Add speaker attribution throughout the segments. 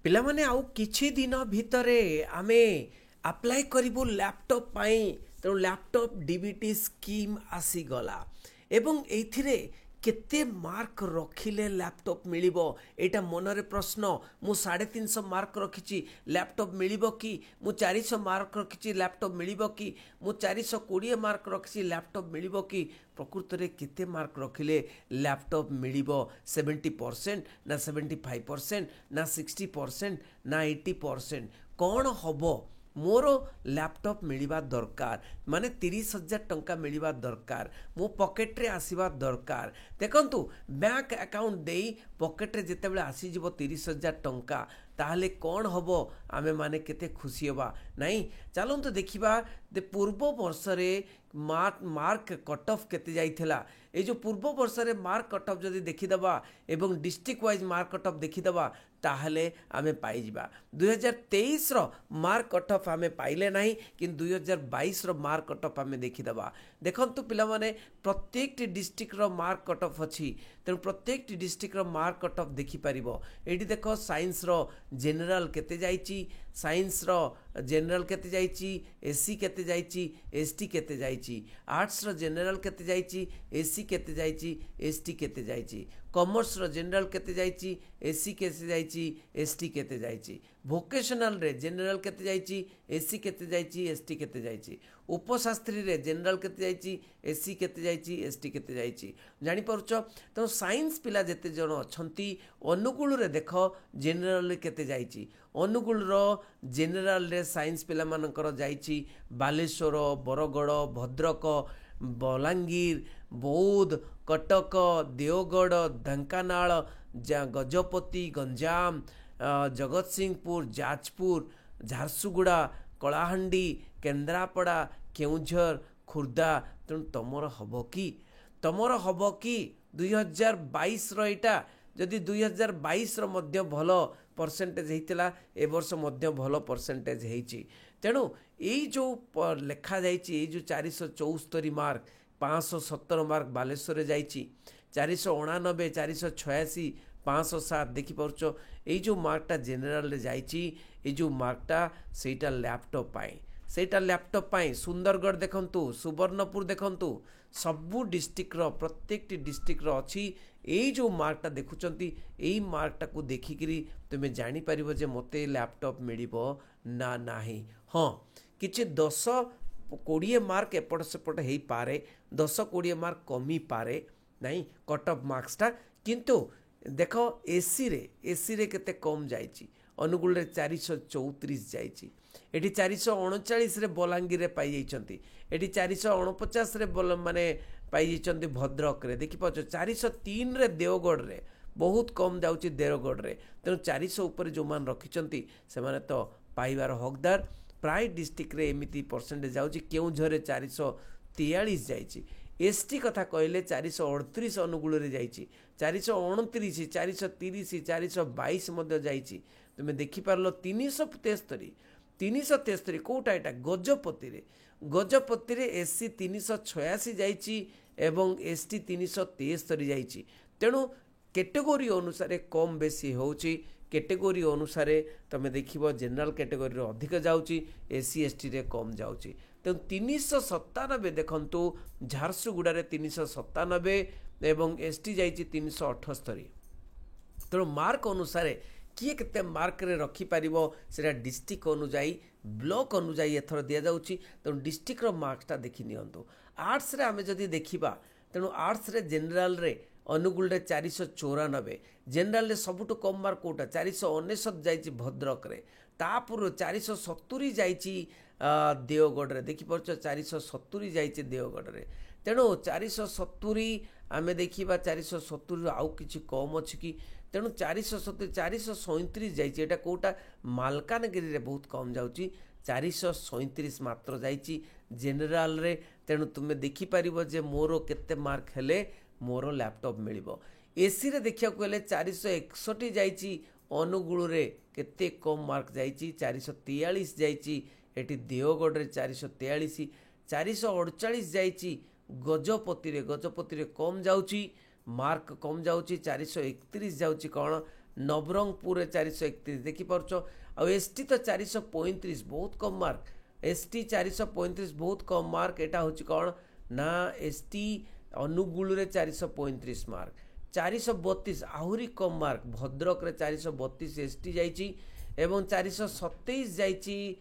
Speaker 1: ପିଲାମାନେ ଆଉ କିଛି ଦିନ ଭିତରେ ଆମେ ଆପ୍ଲାଏ କରିବୁ ଲ୍ୟାପଟପ୍ ପାଇଁ। ତେଣୁ ଲ୍ୟାପଟପ୍ ଡିବିଟି ସ୍କିମ୍ ଆସିଗଲା ଏବଂ ଏଇଥିରେ କେତେ ମାର୍କ ରଖିଲେ ଲ୍ୟାପଟପ୍ ମିଳିବ ଏଇଟା ମନରେ ପ୍ରଶ୍ନ। ମୁଁ 350 ମାର୍କ ରଖିଛି ଲ୍ୟାପଟପ୍ ମିଳିବ କି? ମୁଁ 400 ମାର୍କ ରଖିଛି ଲ୍ୟାପଟପ୍ ମିଳିବ କି? ମୁଁ 420 ମାର୍କ ରଖିଛି ଲ୍ୟାପଟପ୍ ମିଳିବ କି? ପ୍ରକୃତରେ କେତେ ମାର୍କ ରଖିଲେ ଲ୍ୟାପଟପ୍ ମିଳିବ? 70% ନା 75% ନା 60% ନା 80%? କ'ଣ ହେବ? ମୋର ଲ୍ୟାପଟପ୍ ମିଳିବା ଦରକାର, ମାନେ 30,000 ଟଙ୍କା ମିଳିବା ଦରକାର, ମୋ ପକେଟ୍ରେ ଆସିବା ଦରକାର। ଦେଖନ୍ତୁ, ବ୍ୟାଙ୍କ ଆକାଉଣ୍ଟ ଦେଇ ପକେଟ୍ରେ ଯେତେବେଳେ ଆସିଯିବ 30,000 ଟଙ୍କା, ତାହେଲେ କ'ଣ ହେବ? ଆମେମାନେ କେତେ ଖୁସି ହେବା ନାଇଁ? ଚାଲନ୍ତୁ ଦେଖିବା ପୂର୍ବ ବର୍ଷରେ ମାର୍କ କଟ୍ ଅଫ୍ କେତେ ଯାଇଥିଲା। এই যে পূর্ব বর্ষরে মার্ক কট অফ যদি দেখিদেবা এবং district wise mark cut off দেখিদেবা তাহলে আমি পাইযা 2023 মার্ক কট অফ আমি পাইলে না, কিন্তু 2022 মার্ক কট অফ আমি দেখিদেবা। দেখন্তু পিলামানে প্রত্যেকটি ডিস্ট্রিক্টর মার্ক কট অফ অছি, তেণু প্রত্যেকটি ডিস্ট্রিক্টর মার্ক কট অফ দেখিপারিব। এইটি দেখ সাইন্সর জেনারেল কেতে যাইছি, সাইন্সর জেনারেল কেতে যাইছি, এসসি কেতে যাইছি, এসটি কেতে যাইছি, আর্টসর জেনারেল কেতে যাইছি, এসসি কেতে যাইছি, এসটি কেতে যাইছি, কমর্সর জেনারেল কেতে যাইছি, এসসি কেতে যাইছি, এসটি কেতে যাইছি, ভোকেশনাল রে জেনারেল কেতে যাইছি, এসসি কেতে যাইছি, এসটি কেতে যাইছি, উপশাস্ত্রী রে জেনারেল কেতে যাইছি, এসসি কেতে যাইছি, এসটি কেতে যাইছি। জানিপাରୁଛ? ତେଣୁ ସାଇନ୍ସ ପିଲା ଯେତେ ଜଣ ଅଛନ୍ତି ଅନୁଗୁଳରେ ଦେଖ ଜେନେରାଲରେ କେତେ ଯାଇଛି। ଅନୁଗୁଳର ଜେନେରାଲରେ ସାଇନ୍ସ ପିଲାମାନଙ୍କର ଯାଇଛି ବାଲେଶ୍ୱର, ବରଗଡ଼, ଭଦ୍ରକ, ବଲାଙ୍ଗୀର, ବୌଦ୍ଧ, କଟକ, ଦେଓଗଡ଼, ଢେଙ୍କାନାଳ, ଗଜପତି, ଗଞ୍ଜାମ, ଜଗତସିଂହପୁର, ଯାଜପୁର, ଝାରସୁଗୁଡ଼ା, କଳାହାଣ୍ଡି, କେନ୍ଦ୍ରାପଡ଼ା, କେଉଁଝର, ଖୋର୍ଦ୍ଧା। ତେଣୁ ତମର ହେବ କି? ତମର ହେବ କି 2022ର ଏଇଟା? ଯଦି 2022ର ମଧ୍ୟ ଭଲ ପରସେଣ୍ଟେଜ୍ ହେଇଥିଲା, ଏ ବର୍ଷ ମଧ୍ୟ ଭଲ ପରସେଣ୍ଟେଜ୍ ହେଇଛି। ତେଣୁ ଏଇ ଯେଉଁ ଲେଖାଯାଇଛି, ଏଇ ଯେଉଁ 474 ମାର୍କ, 517 ମାର୍କ ବାଲେଶ୍ୱରରେ ଯାଇଛି, 489, 486, 507, ଦେଖିପାରୁଛ ଏଇ ଯେଉଁ ମାର୍କଟା ଜେନେରାଲରେ ଯାଇଛି, ଏଇ ଯେଉଁ ମାର୍କଟା ସେଇଟା ଲ୍ୟାପଟପ୍ ପାଇଁ, ସେଇଟା ଲ୍ୟାପଟପ୍ ପାଇଁ। ସୁନ୍ଦରଗଡ଼ ଦେଖନ୍ତୁ, ସୁବର୍ଣ୍ଣପୁର ଦେଖନ୍ତୁ, ସବୁ ଡିଷ୍ଟ୍ରିକ୍ଟର ପ୍ରତ୍ୟେକଟି ଡିଷ୍ଟ୍ରିକ୍ଟର ଅଛି। ଏଇ ଯେଉଁ ମାର୍କଟା ଦେଖୁଛନ୍ତି, ଏଇ ମାର୍କଟାକୁ ଦେଖିକିରି ତୁମେ ଜାଣିପାରିବ ଯେ ମୋତେ ଲ୍ୟାପଟପ୍ ମିଳିବ ନା ନାହିଁ। ହଁ, କିଛି 10-20 ମାର୍କ ଏପଟ ସେପଟ ହେଇପାରେ, 10-20 ମାର୍କ କମିପାରେ ନାଇଁ କଟ୍ ଅଫ୍ ମାର୍କସଟା। କିନ୍ତୁ ଦେଖ ଏସିରେ କେତେ କମ୍ ଯାଇଛି। ଅନୁଗୁଳରେ 434 ଯାଇଛି, ଏଠି 439ରେ ବଲାଙ୍ଗୀରରେ ପାଇଯାଇଛନ୍ତି, ଏଠି 449ରେ ମାନେ ପାଇଯାଇଛନ୍ତି ଭଦ୍ରକରେ। ଦେଖିପାରୁଛ 403ରେ ଦେଓଗଡ଼ରେ, ବହୁତ କମ୍ ଯାଉଛି ଦେଓଗଡ଼ରେ। ତେଣୁ 400 ଉପରେ ଯେଉଁମାନେ ରଖିଛନ୍ତି ସେମାନେ ତ ପାଇବାର ହକଦାର। ପ୍ରାୟ ଡିଷ୍ଟ୍ରିକ୍ଟରେ ଏମିତି ପରସେଣ୍ଟେଜ୍ ଯାଉଛି। କେଉଁଝରରେ 443 ଯାଇଛି। ଏସଟି କଥା କହିଲେ 438 ଅନୁଗୁଳରେ ଯାଇଛି, 429, 430, 422 ମଧ୍ୟ ଯାଇଛି। ତୁମେ ଦେଖିପାରିଲ 373 କେଉଁଟା? ଏଇଟା ଗଜପତିରେ ଏସସି 386 ଯାଇଛି ଏବଂ ଏସଟି 373 ଯାଇଛି। ତେଣୁ କ୍ୟାଟେଗୋରୀ ଅନୁସାରେ କମ୍ ବେଶୀ ହେଉଛି। କ୍ୟାଟେଗୋରୀ ଅନୁସାରେ ତୁମେ ଦେଖିବ ଜେନେରାଲ କ୍ୟାଟେଗୋରୀରେ ଅଧିକ ଯାଉଛି, ଏସସି ଏସଟିରେ କମ୍ ଯାଉଛି। ତେଣୁ 397 ଦେଖନ୍ତୁ, ଝାରସୁଗୁଡ଼ାରେ 397 ଏବଂ ଏସଟି ଯାଇଛି 378। ତେଣୁ ମାର୍କ ଅନୁସାରେ କିଏ କେତେ ମାର୍କରେ ରଖିପାରିବ ସେଇଟା ଡିଷ୍ଟ୍ରିକ୍ଟ ଅନୁଯାୟୀ, ବ୍ଲକ ଅନୁଯାୟୀ ଏଥର ଦିଆଯାଉଛି। ତେଣୁ ଡିଷ୍ଟ୍ରିକ୍ଟର ମାର୍କଟା ଦେଖି ନିଅନ୍ତୁ। ଆର୍ଟ୍ସରେ ଆମେ ଯଦି ଦେଖିବା, ତେଣୁ ଆର୍ଟ୍ସରେ ଜେନେରାଲରେ ଅନୁଗୁଳରେ 494, ଜେନେରାଲରେ ସବୁଠୁ କମ୍ ମାର୍କ କେଉଁଟା? 499 ଯାଇଛି ଭଦ୍ରକରେ, ତାପରେ 470 ଯାଇଛି ଦେଓଗଡ଼ରେ। ଦେଖିପାରୁଛ 470 ଯାଇଛି ଦେଓଗଡ଼ରେ। ତେଣୁ 470 ଆମେ ଦେଖିବା, 470ରୁ ଆଉ କିଛି କମ୍ ଅଛି କି? ତେଣୁ 470, 437 ଯାଇଛି। ଏଇଟା କେଉଁଟା? ମାଲକାନଗିରିରେ ବହୁତ କମ୍ ଯାଉଛି, 437 ମାତ୍ର ଯାଇଛି ଜେନେରାଲରେ। ତେଣୁ ତୁମେ ଦେଖିପାରିବ ଯେ ମୋର କେତେ ମାର୍କ ହେଲେ ମୋର ଲ୍ୟାପଟପ୍ ମିଳିବ। ଏସିରେ ଦେଖିବାକୁ ହେଲେ 461 ଯାଇଛି, ଅନୁଗୁଳରେ କେତେ କମ୍ ମାର୍କ ଯାଇଛି? 443 ଯାଇଛି। ଏଠି ଦେଓଗଡ଼ରେ 443, 448 ଯାଇଛି ଗଜପତିରେ କମ୍ ଯାଉଛି, ମାର୍କ କମ୍ ଯାଉଛି, 431 ଯାଉଛି କ'ଣ? नवरंगपुर 431 देखिपार आ एसटी तो 435 बहुत कम मार्क एसटी 435 बहुत कम मार्क एटा हूँ कौन ना एसटी अनुगुल 435 मार्क 432 आहरी कम मार्क भद्रक 432 एसटी जाइए एवं 427 जाइए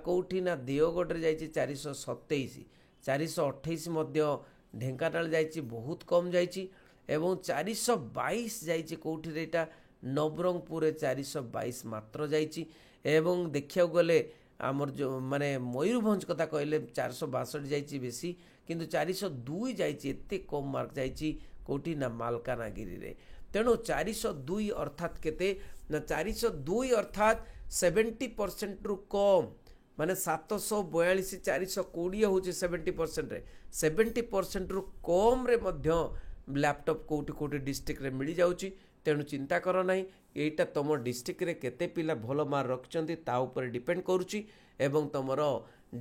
Speaker 1: कौटी ना देवगढ़ जाइए 427 428 ढेंकानाल जाइए बहुत कम जाइए एवं 422 जाइए कौटी रेटा नवरंगपुर 422 मात्र जाइए एवं देखा गले आमर जो माने मयूरभंज कथा कहले 462 जाइए बेसी किंतु 402 जाइए एते कम मार्क जाइए कौटी ना मालकानगिरी रे तेणु 402 अर्थात केते ना 402 अर्थात 70% रु कम माने 742 420 हूँ 70% रे 70% रु कम रे मध्य लैपटॉप कोटी कोटी डिस्ट्रिक्ट रे मिल जाउची तेणु चिंता कर ना एटा तुम डिस्ट्रिक्ट रे केते पिला भल मार्क रखिछंती ता ऊपर डिपेंड करूची एवं तुमर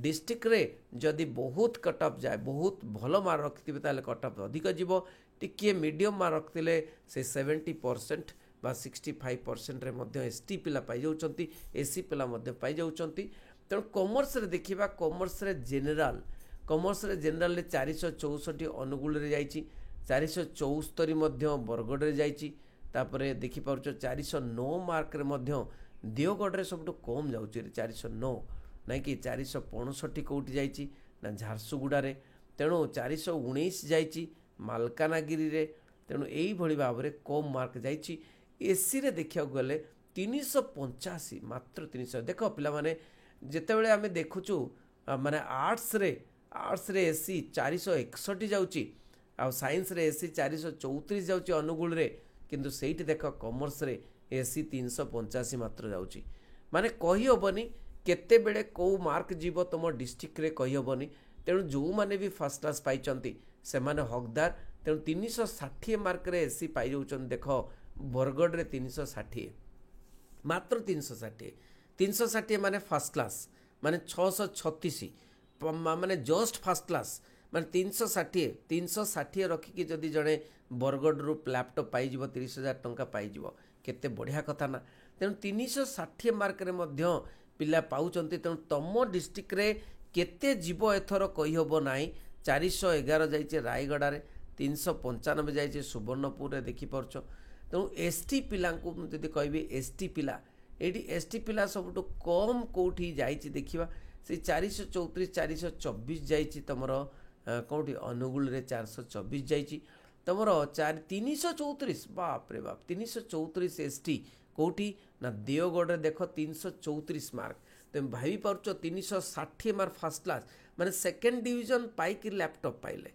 Speaker 1: डिस्ट्रिक्ट रे जदि बहुत कट ऑफ जाए बहुत भल मार्क रखिथिबे ताले कट ऑफ अधिक जीवो टिके मीडियम मार्क रखिले से 70% बा 65% रे मध्य एसटी पिला पाई जाउछंती एसी पिला मध्य पाई जाउछंती तेणु कॉमर्स रे देखिबा कॉमर्स रे जेनरल 464 अनुगुल रे जाइची 474 मध्य बरगढ़ रे जाइची तापरे देखि पाउछ 409 मार्क रे मध्य देवगढ़ रे सबटु कम जाउची 409 नाइ कि 465 कोटी जाइची ना झारसुगुड़ा रे तेणु 419 जाइची मालकानगिरी रे तेणु एई भली भाव रे कम मार्क जाइची एसी रे देखिया गले 385 मात्र 300 देखो पिला माने जेतेबेले आमे देखुचु माने आर्ट्स रे एसी 461 जाउची आ साइंस रे एसी 434 जाउची अनुगुल रे किंतु सेठी देख कॉमर्स रे एसी 385 मात्र जाउची माने कहि होबनी केते बेले को मार्क जीव तुम डिस्ट्रिक्ट रे कहि होबनी तेणु जो माने भी फर्स्ट क्लास पाइचंती से माने हकदार तेणु 360 मार्क रे एसी पाई जाउचन देख बरगढ़ रे 360 मात्र 360 माने फर्स्ट क्लास माने 636 माने जस्ट फर्स्ट क्लास माने 360 रखिकी जदि जड़े बरगढ़ रु लैपटॉप पाई 30,000 टंका पाई केते बढ़िया कथा ना तेणु 360 मार्क रे मध्य पिला पाउचंती तेणु तम डिस्ट्रिक्ट रे केते जीव एथर कहि होबो नाही 411 जाइए रायगढ़ रे 395 जाइए सुवर्णपुर रे देखि परछ तेणु एसटी पिला को जदि कहबी एसटी पिला एटी एसटी पिला सबटु कम कोठी जाइए देखिबा से 434 424 जाइए तमर कौटी अनुगुल रे 424 जाइए तमर 334 बाप रे बाप 334 एसटी कौटी ना देवगढ़ रे देख 334 मार्क तुम भाई पार्छ 360 मार्क फर्स्ट क्लास माने सेकेंड डिवीजन पाइकी लैपटॉप पाइले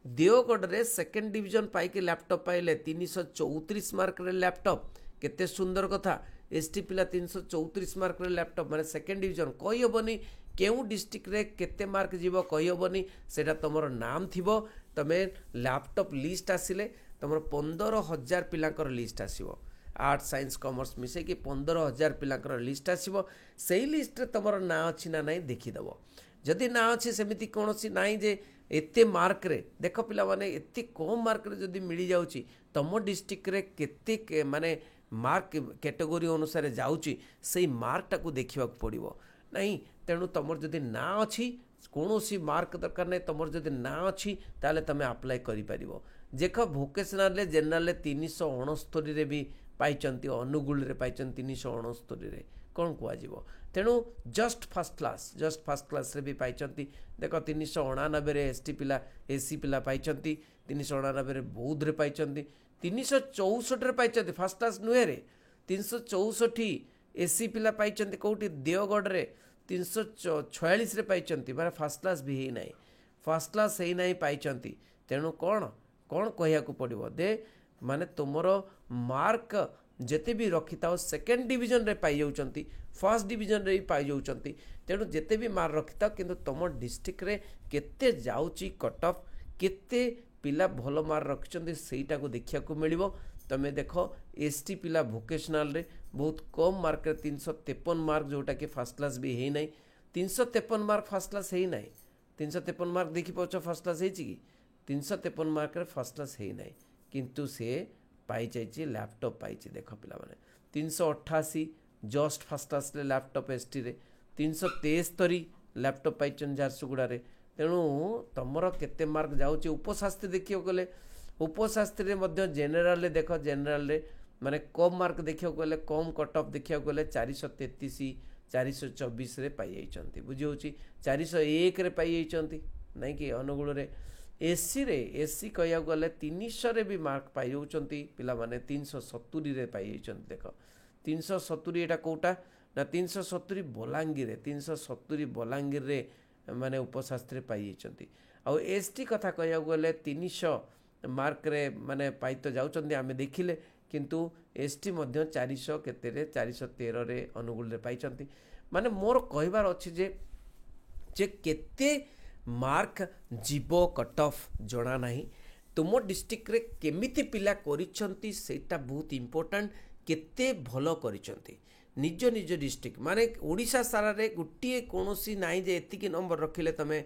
Speaker 1: देवगढ़ रे सेकेंड डिवीजन पाइकी लैपटॉप पाइले 334 मार्क रे लैपटॉप केते सुंदर कथा एसटी पिला 334 मार्क रे लैपटॉप माने सेकेंड डिवीजन कहि होबनी केउ डिस्ट्रिक्ट रे केते मार्क जीव कहि होबनी सेटा तमरो नाम थिबो तमे लैपटॉप लिस्ट आसिले तमरो 15,000 पिलांकर लिस्ट आसीबो आर्ट साइंस कॉमर्स मिसे कि 15,000 पिलांकर लिस्ट आसीबो सेही लिस्ट रे तमरो ना अछि ना नाही देखि दबो जदि ना अछि सेमिति कोनोसी नाही जे एते मार्क रे देखो पिला माने एते कम मार्क रे जदि मिली जाउची तमो डिस्ट्रिक्ट रे केते माने मार्क कैटेगरी अनुसार जाउची सेही मार्क टाकू देखिबा पड़िबो नहीं तेणु तुम जदि ना अच्छी कौन मार्क दरकार नहीं तुम जदि ना अच्छी ताले तमें अप्लाई कर देख भोकेशनाल जेनराल 369 रे भी पाइचंती अनुगुल रे पाइचंती 369 रे कौन कह तेणु जस्ट फर्स्ट क्लास रे भी पाइचंती देख 399 रे एसटी पिला एसी पिला पाइचंती 399 रे बौद्ध रे पाइचंती 364 रे पाइचंती फर्स्ट क्लास नुहे रे 364 एसी पिला पाइचंती कौटी देवगढ़ रे 346 रे पाइचंती माने फर्स्ट क्लास भी ही नहीं फर्स्ट क्लास ही नहीं पाइचंती तेणु कौन कहया को पड़िबो दे माने तुमर मार्क जेते भी रखी था सेकेंड डिवीजन रे पाई जाउचंती फर्स्ट डिवीजन रे पाई जाउचंती तेणु जेते भी मार्क रखी था किंतु तुम डिस्ट्रिक्ट रे केते जाउची कट ऑफ केते पिला भल मार्क रखिचंती सेटा को देखिया को मिलिबो तमे देखो एसटी पिला भोकेशनाल रे बहुत कम मार्क रे 353 मार्क जोटा कि फर्स्ट क्लास भी है नहीं 353 मार्क फर्स्ट क्लास है नहीं 353 मार्क देखि पाछ फर्स्ट क्लास है कि 353 मार्क रे फर्स्ट क्लास है नहीं किंतु से पाई जाइए लैपटॉप पाई देख पिला माने 388 जस्ट फास्ट आसले लैपटॉप एसटी रे 373 लैपटॉप पाइछन झारसुगुड़ा रे। तेणु तुमर केते मार्क जाउची उपशास्त्री देखियो गले उपशास्त्री रे मध्य जनरल रे देख जनरल रे माने कम मार्क देखियो गले कम कट ऑफ देखियो गले 433 424 रे पाई जाइछंती बुझी होची 401 रे पाई जाइछंती नहीं कि अनुगुण रे एससी कहया गले 300 रे भी मार्क पाई जाउछंती पिला माने 370 रे पाई जाइछंती देख 370 एटा कोटा ना 370 बलांगीर रे 370 बलांगीर रे माने उपशास्त्री पाई जाइछंती आ एसटी कथा कहया गले 300 मार्क रे माने पाई तो जाउछंती आमे देखिले किंतु एसटी मध्य 400 केते रे 413 रे अनुगुण रे पाई छंती माने मोर कहबार अछि जे केते मार्क जीवो कट ऑफ जणा नाही तुम डिस्ट्रिक्ट रे केमिति पिला करिसंती सेटा बहुत इंपोर्टेंट केते भलो करिसंती निज निज डिस्ट्रिक्ट माने ओडिशा सारा रे गुटिए कोनोसी नाही जे एतिकी नंबर रखिले तमे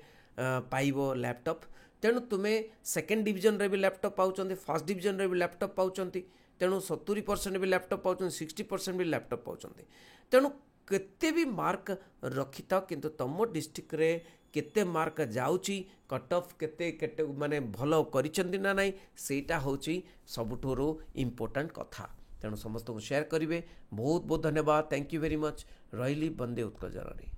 Speaker 1: पाइबो लैपटॉप तेणु तुमे सेकेंड डिवीजन रे भी लैपटॉप पाउचंती फर्स्ट डिवीजन रे भी लैपटॉप पाउचंती तेणु 70% भी लैपटॉप पाउचंती 60% भी लैपटॉप पाउचंती तेणु केते भी मार्क रखिता किंतु तुम डिस्ट्रिक्ट रे केते मार्क जाउची कट ऑफ केते केते माने भलो करिसंती ना नाही सेटा होची सबुठोरो इंपोर्टेंट कथा तेणु समस्त को शेयर करिवे बहुत बहुत धन्यवाद थैंक यू वेरी मच रहिली बंदे उत्कल जननी।